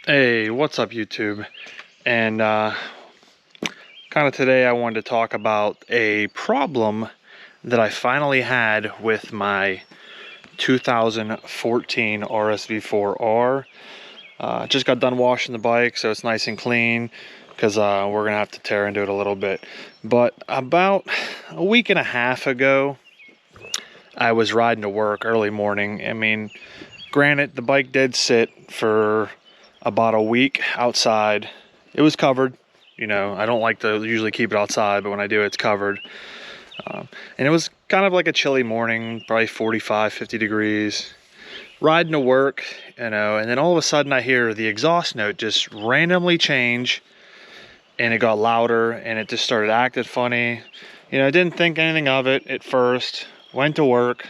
Hey, what's up YouTube? And kind of today I wanted to talk about a problem that I finally had with my 2014 RSV4R. Just got done washing the bike, so it's nice and clean because we're gonna have to tear into it a little bit. But about a week and a half ago, I was riding to work early morning. I mean, granted, the bike did sit for about a week outside. It was covered. You know, I don't like to usually keep it outside, but when I do, it's covered. And it was kind of like a chilly morning, probably 45, 50 degrees. Riding to work, you know, and then all of a sudden I hear the exhaust note just randomly change, and it got louder, and it just started acting funny. You know, I didn't think anything of it at first. Went to work,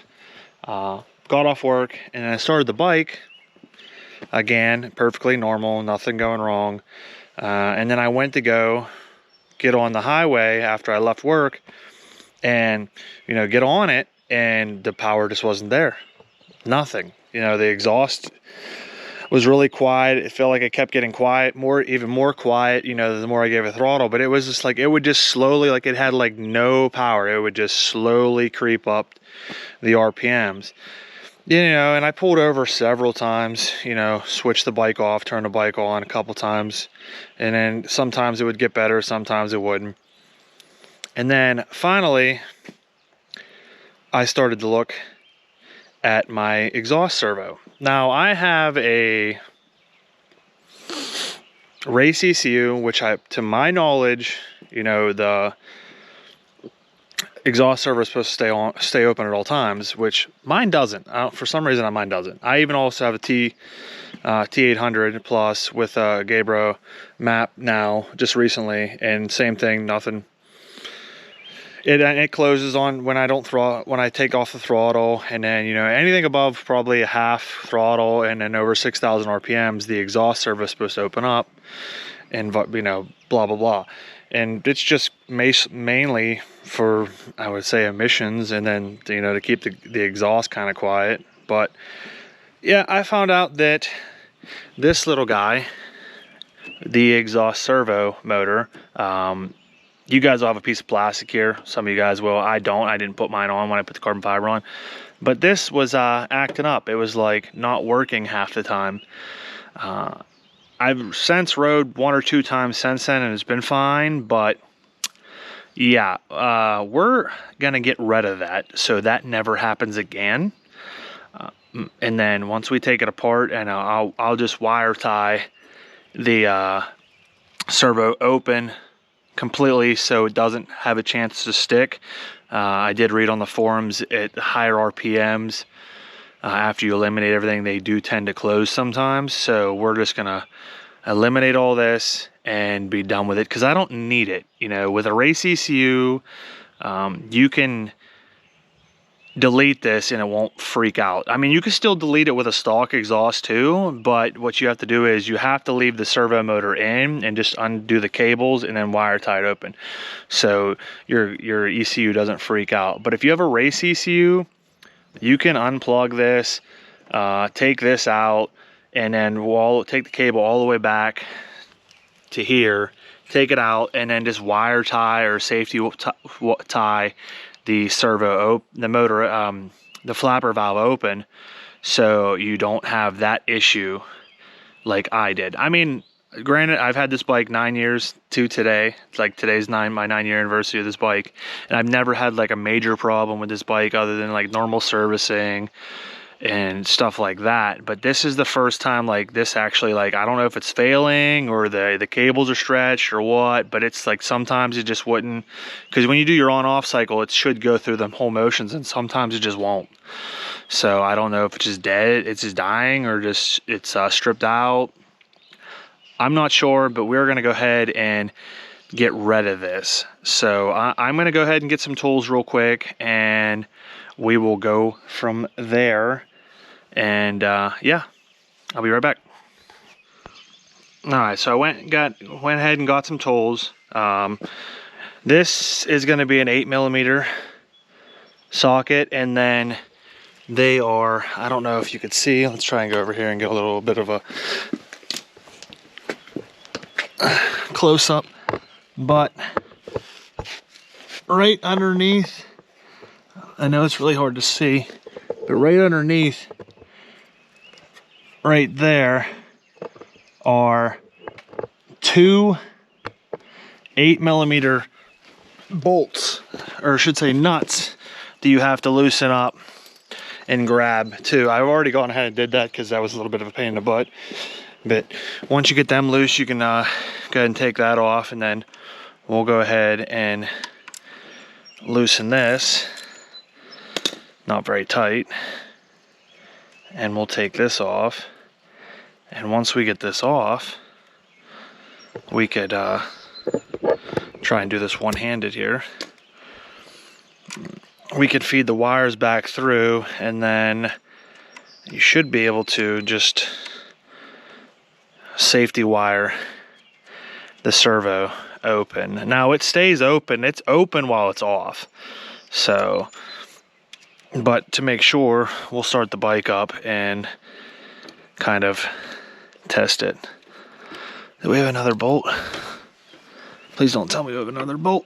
got off work, and then I started the bike again, perfectly normal, nothing going wrong. And then I went to go get on the highway after I left work and, you know, get on it, and the power just wasn't there. Nothing. You know, the exhaust was really quiet. It felt like it kept getting quiet, even more quiet, you know, the more I gave it throttle. But it was just like, it would just slowly, like it had like no power. It would just slowly creep up the RPMs. You know, and I pulled over several times, you know, switched the bike off, turned the bike on a couple times, and then sometimes it would get better, sometimes it wouldn't. And then finally, I started to look at my exhaust servo. Now, I have a race ECU, which to my knowledge, you know, the exhaust servo is supposed to stay open at all times, which mine doesn't. For some reason, mine doesn't. I even also have a T800 plus with a Gabriel map now, just recently, and same thing, nothing. It closes on when I take off the throttle, and then, you know, anything above probably a half throttle and then over 6,000 RPMs, the exhaust servo is supposed to open up, and, you know, blah blah blah. And it's just mainly for, I would say, emissions, and then, you know, to keep the exhaust kind of quiet. But yeah, I found out that this little guy, the exhaust servo motor, you guys will have a piece of plastic here. Some of you guys will. I don't. I didn't put mine on when I put the carbon fiber on. But this was acting up. It was like not working half the time. I've since rode 1 or 2 times since then, and it's been fine. But yeah, we're gonna get rid of that so that never happens again. And then once we take it apart, and I'll just wire tie the servo open completely so it doesn't have a chance to stick. I did read on the forums at higher RPMs, after you eliminate everything, they do tend to close sometimes. So we're just gonna eliminate all this and be done with it, because I don't need it. You know, with a race ECU, you can delete this and it won't freak out. I mean, you can still delete it with a stock exhaust too, but what you have to do is you have to leave the servo motor in and just undo the cables and then wire tie it open, so your ECU doesn't freak out. But if you have a race ECU, you can unplug this, take this out, and then we'll take the cable all the way back to here, take it out, and then just wire tie or safety tie the the motor, the flapper valve open, so you don't have that issue like I did. I mean, granted, I've had this bike 9 years to today. It's like today's my 9-year anniversary of this bike, and I've never had like a major problem with this bike other than like normal servicing and stuff like that. But this is the first time like this actually, like, I don't know if it's failing or the cables are stretched or what, but it's like sometimes it just wouldn't, because when you do your on-off cycle, it should go through the whole motions, and sometimes it just won't. So I don't know if it's just dead, it's just dying, or just it's stripped out. I'm not sure, but we're gonna go ahead and get rid of this. So I'm gonna go ahead and get some tools real quick, and we will go from there. And yeah, I'll be right back. All right, so I went ahead and got some tools. This is going to be an 8mm socket, and then they are, I don't know if you could see, let's try and go over here and get a little bit of a close up, but right underneath, I know it's really hard to see, but right underneath, right there, are two 8mm bolts, or I should say nuts, that you have to loosen up and grab too. I've already gone ahead and did that because that was a little bit of a pain in the butt. But once you get them loose, you can go ahead and take that off, and then we'll go ahead and loosen this. Not very tight. And we'll take this off. And once we get this off, we could try and do this one-handed here. We could feed the wires back through, and then you should be able to just safety wire the servo open. Now it stays open. It's open while it's off. So, but to make sure, we'll start the bike up and kind of test it. Do we have another bolt? Please don't tell me we have another bolt.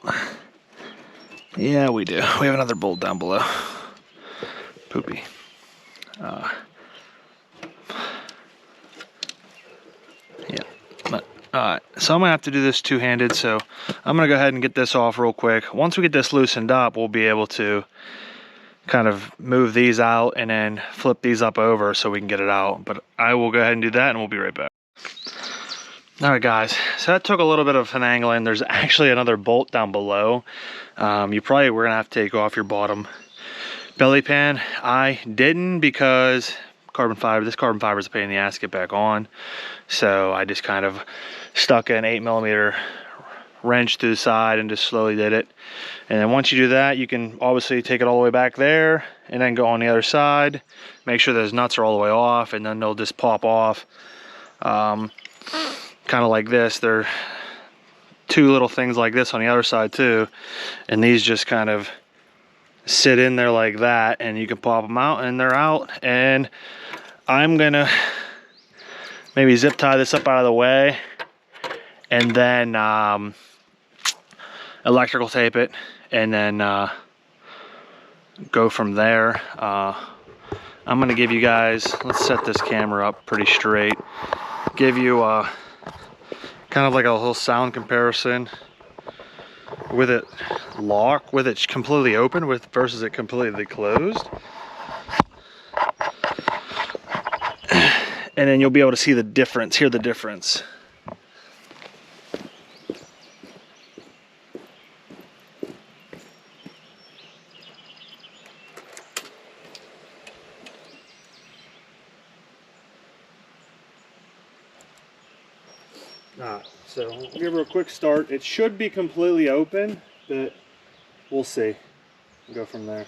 Yeah, we do. We have another bolt down below. Poopy. Yeah. But, alright, so I'm going to have to do this two-handed, so I'm going to go ahead and get this off real quick. Once we get this loosened up, we'll be able to kind of move these out and then flip these up over so we can get it out. But I will go ahead and do that, and we'll be right back. Alright guys, so that took a little bit of finagling. There's actually another bolt down below. You probably were going to have to take off your bottom belly pan. I didn't, because this carbon fiber is a pain in the ass to get back on. So I just kind of stuck an 8mm wrench through the side and just slowly did it. And then once you do that, you can obviously take it all the way back there and then go on the other side. Make sure those nuts are all the way off, and then they'll just pop off. Kind of like this. There are two little things like this on the other side too, and these just kind of sit in there like that, and you can pop them out and they're out. And I'm gonna maybe zip tie this up out of the way, and then electrical tape it, and then go from there. I'm gonna give you guys, let's set this camera up pretty straight, give you kind of like a little sound comparison with it locked, with it completely open versus it completely closed. And then you'll be able to see the difference, hear the difference. So I'll give her a quick start. It should be completely open, but we'll see. We'll go from there.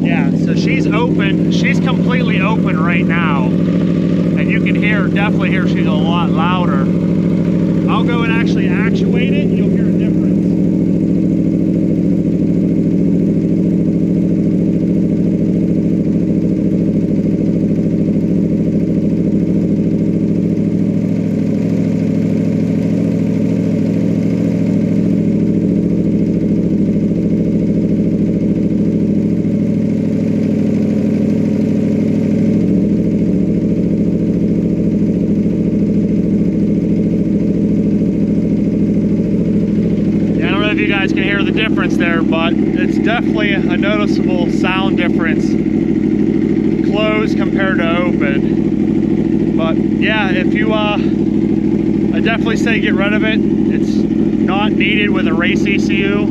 Yeah, so she's open. She's completely open right now. And you can hear, definitely hear she's a lot louder. I'll go and actually actuate it, and you'll hear a difference. You guys can hear the difference there, but it's definitely a noticeable sound difference closed compared to open. But yeah, if you I definitely say get rid of it. It's not needed with a race ECU.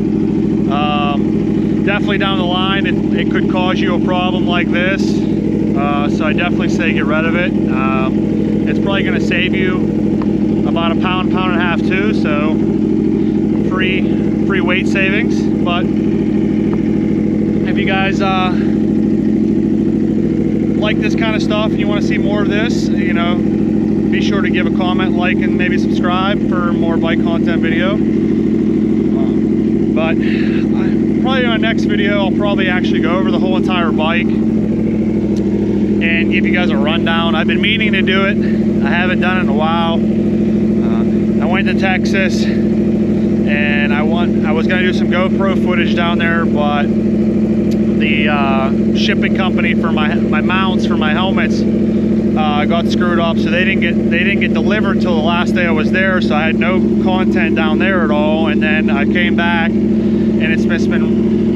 Definitely down the line it could cause you a problem like this, so I definitely say get rid of it. It's probably going to save you about a pound and a half too, so free weight savings. But if you guys like this kind of stuff and you want to see more of this, you know, be sure to give a comment, like, and maybe subscribe for more bike content video. But probably in my next video I'll probably actually go over the whole entire bike and give you guys a rundown. I've been meaning to do it. I haven't done it in a while. I went to Texas, and I was gonna do some GoPro footage down there, but the shipping company for my mounts for my helmets got screwed up, so they didn't get delivered until the last day I was there, so I had no content down there at all. And then I came back, and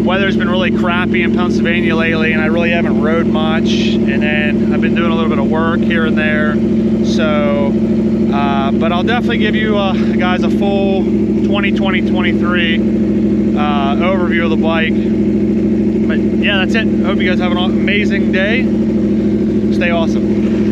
weather's been really crappy in Pennsylvania lately, and I really haven't rode much. And then I've been doing a little bit of work here and there, so but I'll definitely give you guys a full 2020-23 overview of the bike. But yeah, that's it. Hope you guys have an amazing day. Stay awesome.